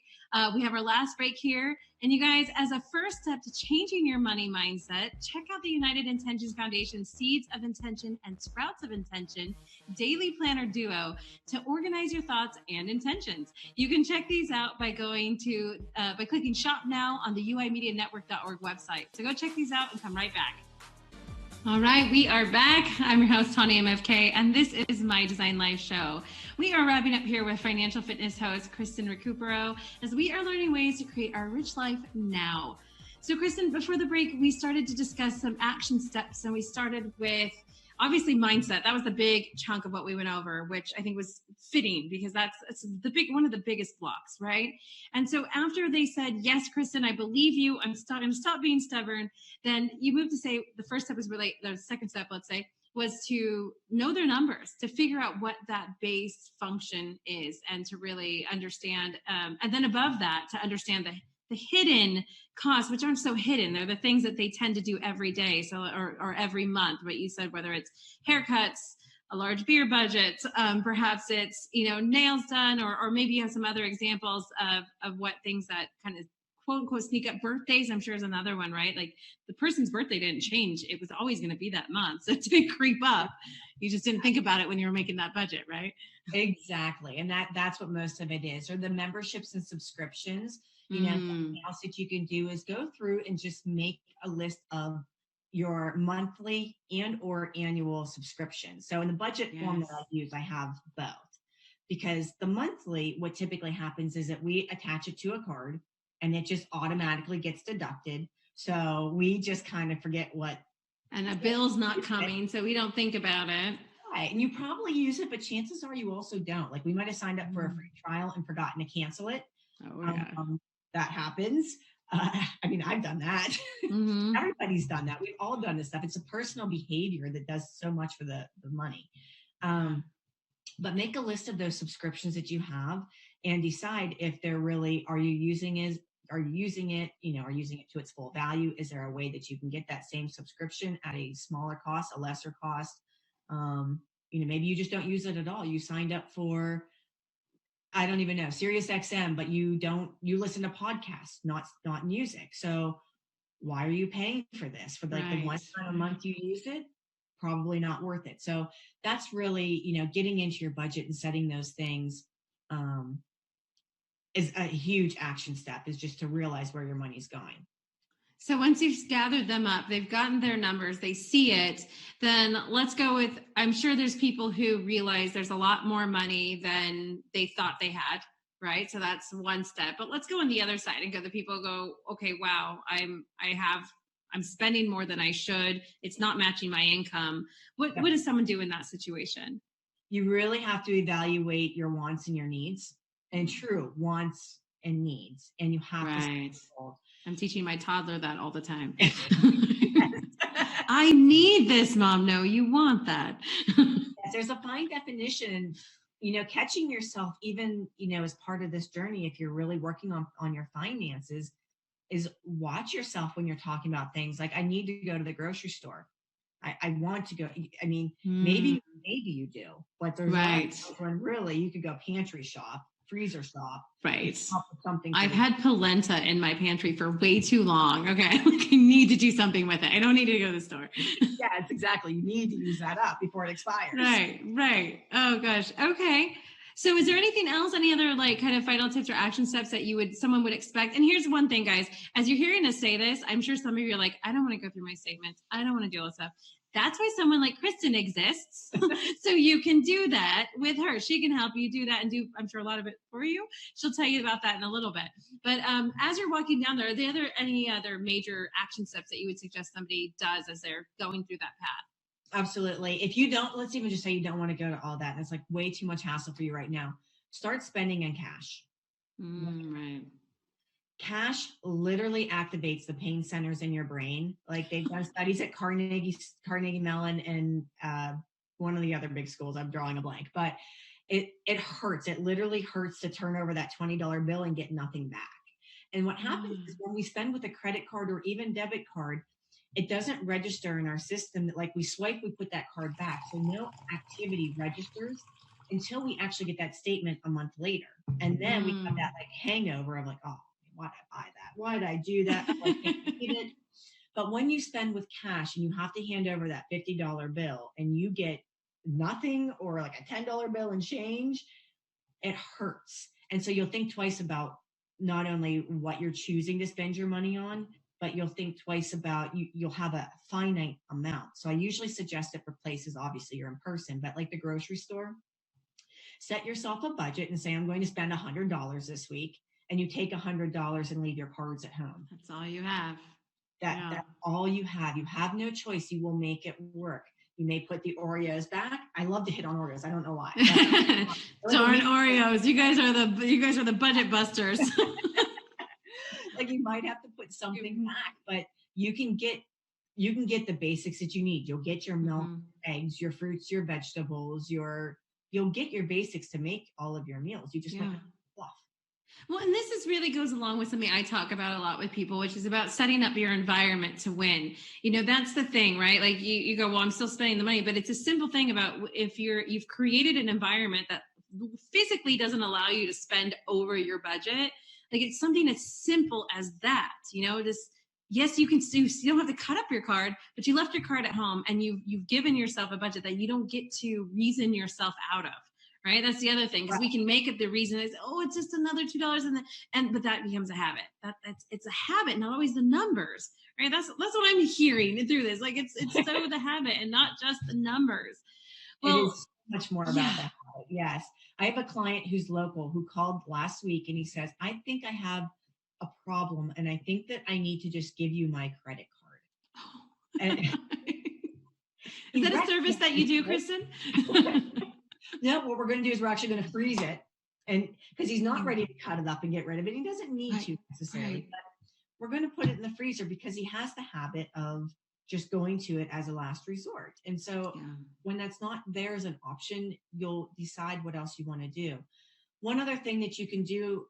We have our last break here. And you guys, as a first step to changing your money mindset, check out the United Intentions Foundation Seeds of Intention and Sprouts of Intention Daily Planner Duo to organize your thoughts and intentions. You can check these out by going to by clicking Shop Now on the uimedianetwork.org website. So go check these out and come right back. All right, we are back. I'm your host, Tanya MFK, and this is My Design Life Show. We are wrapping up here with financial fitness host Kristen Ricupero as we are learning ways to create our rich life now. So Kristen, before the break, we started to discuss some action steps, and we started with obviously mindset. That was the big chunk of what we went over, which I think was fitting because that's one of the biggest blocks, right? And so after they said, yes, Kristen, I believe you, I'm going to stop being stubborn, then you moved to say the first step was the second step, let's say, was to know their numbers, to figure out what that base function is and to really understand. And then above that, to understand the hidden costs, which aren't so hidden. They're the things that they tend to do every day, or every month. But you said whether it's haircuts, a large beer budget, perhaps it's nails done, or maybe you have some other examples of what things that kind of quote unquote sneak up. Birthdays, I'm sure, is another one, right? Like the person's birthday didn't change. It was always going to be that month. So it didn't creep up. You just didn't think about it when you were making that budget, right? Exactly. And that's what most of it is. Or the memberships and subscriptions. Something else that you can do is go through and just make a list of your monthly and or annual subscriptions. So in the budget form that I use, I have both. Because the monthly, what typically happens is that we attach it to a card and it just automatically gets deducted. So we just kind of forget what. And a bill's not coming, so we don't think about it. Right. And you probably use it, but chances are you also don't. Like we might have signed up for a free trial and forgotten to cancel it. Oh, yeah. That happens. I mean, I've done that. Everybody's done that. We've all done this stuff. It's a personal behavior that does so much for the money. But make a list of those subscriptions that you have and decide if they're really, are you using it, are you using it to its full value? Is there a way that you can get that same subscription at a smaller cost, a lesser cost? Maybe you just don't use it at all. You signed up for, I don't even know, Sirius XM, but you listen to podcasts, not music. So why are you paying for this? For like the one time a month you use it? Probably not worth it. So that's really, getting into your budget and setting those things is a huge action step, is just to realize where your money's going. So once you've gathered them up, they've gotten their numbers, they see it, then let's go with, I'm sure there's people who realize there's a lot more money than they thought they had, right? So that's one step. But let's go on the other side and go, the people go, okay, wow, I'm spending more than I should. It's not matching my income. What does someone do in that situation? You really have to evaluate your wants and your needs, and true wants and needs. And you have to. I'm teaching my toddler that all the time. I need this, Mom. No, you want that. Yes, there's a fine definition. Catching yourself even, as part of this journey, if you're really working on your finances, is watch yourself when you're talking about things like, I need to go to the grocery store. I want to go. I mean, maybe you do, but there's when really you could go pantry shop, freezer shop. Right. Something. I've had polenta in my pantry for way too long. Okay. I need to do something with it. I don't need to go to the store. Yes, exactly. You need to use that up before it expires. Right. Oh gosh. Okay. So is there anything else, any other kind of final tips or action steps that someone would expect? And here's one thing, guys, as you're hearing us say this, I'm sure some of you are like, I don't want to go through my statements. I don't want to deal with stuff. That's why someone like Kristen exists. So you can do that with her. She can help you do that and do, I'm sure, a lot of it for you. She'll tell you about that in a little bit. But as you're walking down there, are there any other major action steps that you would suggest somebody does as they're going through that path? Absolutely. If you don't, let's even just say you don't want to go to all that, and it's like way too much hassle for you right now. Start spending in cash. Right. Cash literally activates the pain centers in your brain. Like they've done studies at Carnegie Mellon and one of the other big schools. I'm drawing a blank, but it hurts. It literally hurts to turn over that $20 bill and get nothing back. And what happens is when we spend with a credit card or even debit card, it doesn't register in our system that like we swipe, we put that card back. So no activity registers until we actually get that statement a month later. And then we have that hangover of oh, why did I buy that? Why did I do that? I can't eat it. But when you spend with cash and you have to hand over that $50 bill and you get nothing or a $10 bill and change, it hurts. And so you'll think twice about not only what you're choosing to spend your money on, but you'll think twice about you'll have a finite amount. So I usually suggest it for places, obviously you're in person, but like the grocery store, set yourself a budget and say, I'm going to spend $100 this week. And you take $100 and leave your cards at home. That's all you have. That's all you have. You have no choice. You will make it work. You may put the Oreos back. I love to hit on Oreos. I don't know why. Darn Oreos. You guys are the budget busters. You might have to put something back, but you can get the basics that you need. You'll get your milk, eggs, your fruits, your vegetables, you'll get your basics to make all of your meals. You just might have to fluff. Well, and this really goes along with something I talk about a lot with people, which is about setting up your environment to win. That's the thing, right? Like you go, well, I'm still spending the money, but it's a simple thing about if you've created an environment that physically doesn't allow you to spend over your budget. Like it's something as simple as that, just, yes, you don't have to cut up your card, but you left your card at home and you've given yourself a budget that you don't get to reason yourself out of. Right. That's the other thing, because we can make it the reason is, oh, it's just another $2. But that becomes a habit. It's a habit, not always the numbers. Right. That's what I'm hearing through this. Like it's so the habit and not just the numbers. Well, it is much more about that habit. Yes. I have a client who's local who called last week and he says, I think I have a problem and I think that I need to just give you my credit card. And is that a service that you do, Kristen? No, what we're going to do is we're actually going to freeze it, and because he's not ready to cut it up and get rid of it, he doesn't need to necessarily. But we're going to put it in the freezer because he has the habit of just going to it as a last resort. And so when that's not there as an option, you'll decide what else you want to do. One other thing that you can do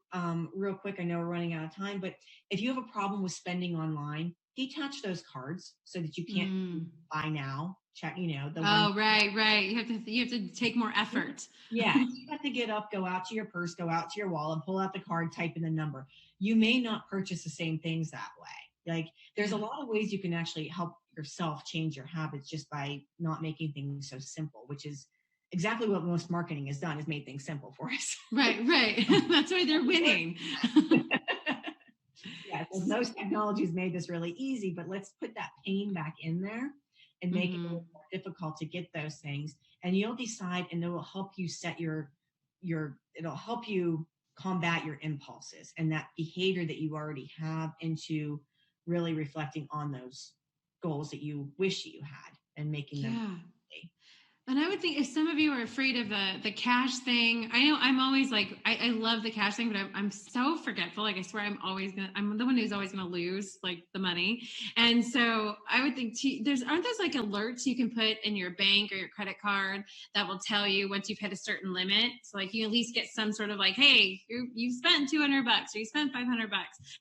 real quick, I know we're running out of time, but if you have a problem with spending online, detach those cards so that you can't buy now. Check, right. You have to take more effort. Yeah, you have to get up, go out to your purse, go out to your wallet, pull out the card, type in the number. You may not purchase the same things that way. Like there's a lot of ways you can actually help yourself change your habits just by not making things so simple, which is exactly what most marketing has done, is made things simple for us. Right. That's why they're winning. Yeah, most technologies made this really easy, but let's put that pain back in there and make it a little more difficult to get those things. And you'll decide, and it will help you set it'll help you combat your impulses and that behavior that you already have into really reflecting on those goals that you wish that you had and making them. And I would think if some of you are afraid of the cash thing, I know I'm always like, I love the cash thing, but I'm so forgetful. Like I swear I'm the one who's always going to lose like the money. And so I would think aren't those like alerts you can put in your bank or your credit card that will tell you once you've hit a certain limit. So like you at least get some sort of like, hey, you've spent $200 or you spent $500,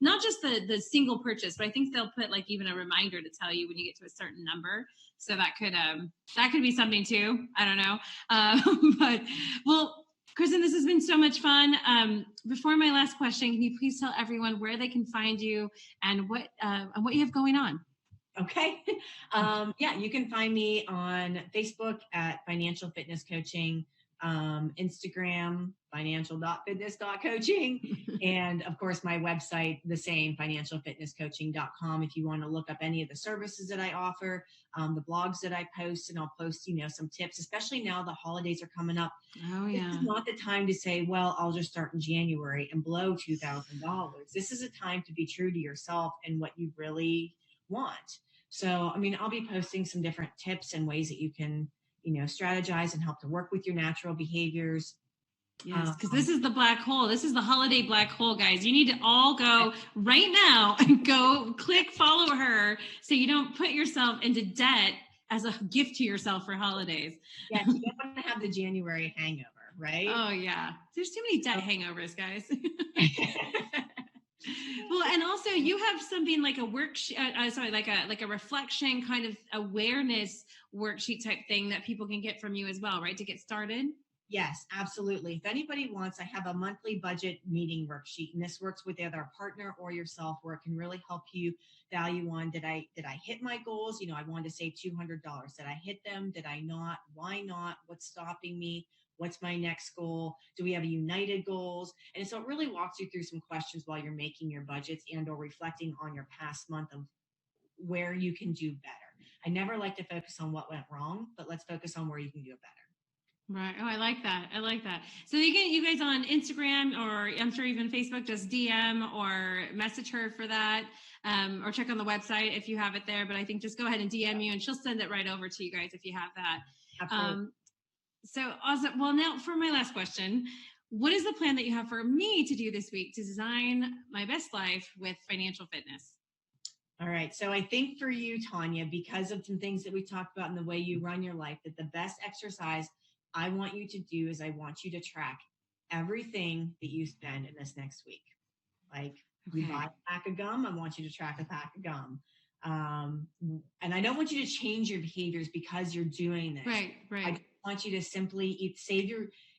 not just the single purchase, but I think they'll put like even a reminder to tell you when you get to a certain number. So that could be something too. I don't know. But well, Kristen, this has been so much fun. Before my last question, can you please tell everyone where they can find you and what you have going on? Okay. You can find me on Facebook at Financial Fitness Coaching, Instagram, financial.fitness.coaching, and of course my website, the same, financialfitnesscoaching.com. If you want to look up any of the services that I offer, the blogs that I post, and I'll post, some tips, especially now the holidays are coming up. Oh yeah. This is not the time to say, well, I'll just start in January and blow $2,000. This is a time to be true to yourself and what you really want. So, I'll be posting some different tips and ways that you can, strategize and help to work with your natural behaviors. Yes, because this is the black hole. This is the holiday black hole, guys. You need to all go right now and go click follow her so you don't put yourself into debt as a gift to yourself for holidays. Yeah, you don't want to have the January hangover, right? Oh, yeah. There's too many debt hangovers, guys. Well, and also you have something like a worksheet, like a reflection kind of awareness worksheet type thing that people can get from you as well, right? To get started. Yes, absolutely. If anybody wants, I have a monthly budget meeting worksheet, and this works with either a partner or yourself, where it can really help you value on, did I hit my goals? I wanted to save $200. Did I hit them? Did I not? Why not? What's stopping me? What's my next goal? Do we have a united goals? And so it really walks you through some questions while you're making your budgets and or reflecting on your past month of where you can do better. I never like to focus on what went wrong, but let's focus on where you can do it better. Right. Oh, I like that. So you guys on Instagram, or I'm sure even Facebook, just DM or message her for that, or check on the website if you have it there. But I think just go ahead and DM you and she'll send it right over to you guys if you have that. Absolutely. So awesome. Well, now for my last question, what is the plan that you have for me to do this week to design my best life with financial fitness? All right. So I think for you, Tanya, because of some things that we talked about in the way you run your life, that the best exercise I want you to do is I want you to track everything that you spend in this next week. Like you buy a pack of gum, I want you to track a pack of gum. And I don't want you to change your behaviors because you're doing this. Right. I want you to simply save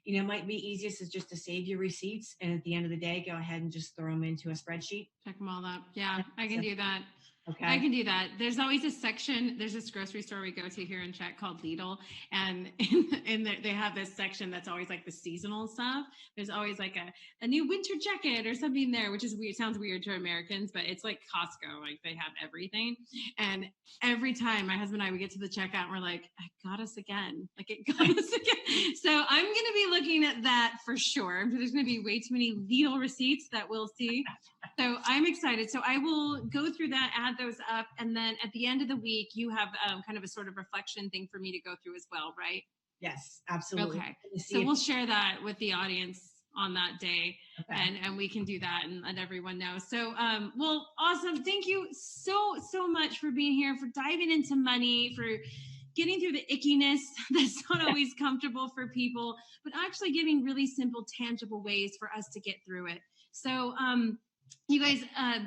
It might be easiest is just to save your receipts, and at the end of the day, go ahead and just throw them into a spreadsheet. Check them all up. Yeah, I can do that. Okay. I can do that. There's always a section. There's this grocery store we go to here in Czech called Lidl, and they have this section that's always like the seasonal stuff. There's always like a new winter jacket or something there, which is weird. Sounds weird to Americans, but it's like Costco. Like they have everything. And every time my husband and I, we get to the checkout, and we're like, I got us again. Like it got us again. So I'm going to be looking at that for sure. There's going to be way too many Lidl receipts that we'll see. So I'm excited. So I will go through that, add those up. And then at the end of the week, you have kind of a sort of reflection thing for me to go through as well, right? Yes, absolutely. Okay. So we'll share that with the audience on that day. Okay. And we can do that and let everyone know. So, well, awesome. Thank you so much for being here, for diving into money, for getting through the ickiness that's not always comfortable for people, but actually giving really simple, tangible ways for us to get through it. So, you guys,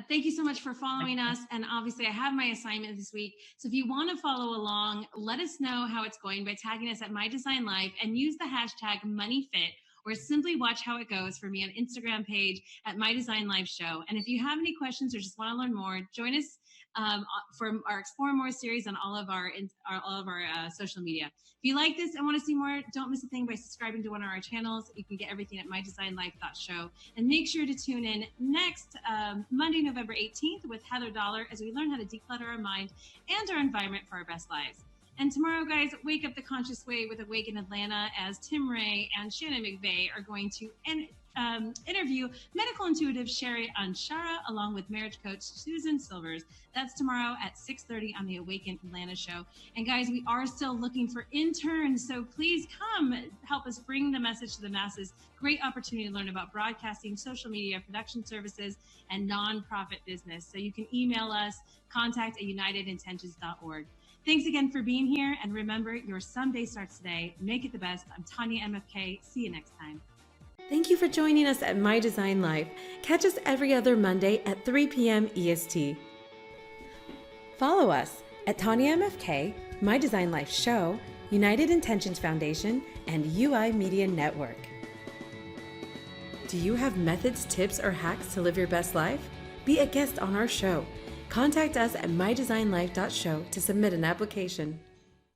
thank you so much for following us. And obviously I have my assignment this week. So if you want to follow along, let us know how it's going by tagging us at My Design Life and use the hashtag MoneyFit, or simply watch how it goes for me on Instagram page at My Design Life Show. And if you have any questions or just want to learn more, join us for our Explore More series on all of our social media. If you like this and want to see more, don't miss a thing by subscribing to one of our channels. You can get everything at mydesignlife.show. And make sure to tune in next Monday, November 18th with Heather Dollar as we learn how to declutter our mind and our environment for our best lives. And tomorrow, guys, Wake Up the Conscious Way with Awaken Atlanta, as Tim Ray and Shannon McVeigh are going to interview medical intuitive Sherry Anshara along with marriage coach Susan Silvers. That's tomorrow at 6:30 on the Awaken Atlanta show. And guys, we are still looking for interns, so please come help us bring the message to the masses. Great opportunity to learn about broadcasting, social media, production services, and nonprofit business. So you can email us, contact@unitedintentions.org. Thanks again for being here. And remember, your someday starts today. Make it the best. I'm Tanya MFK. See you next time. Thank you for joining us at My Design Life. Catch us every other Monday at 3 p.m. EST. Follow us at Tanya MFK, My Design Life Show, United Intentions Foundation, and UI Media Network. Do you have methods, tips, or hacks to live your best life? Be a guest on our show. Contact us at mydesignlife.show to submit an application.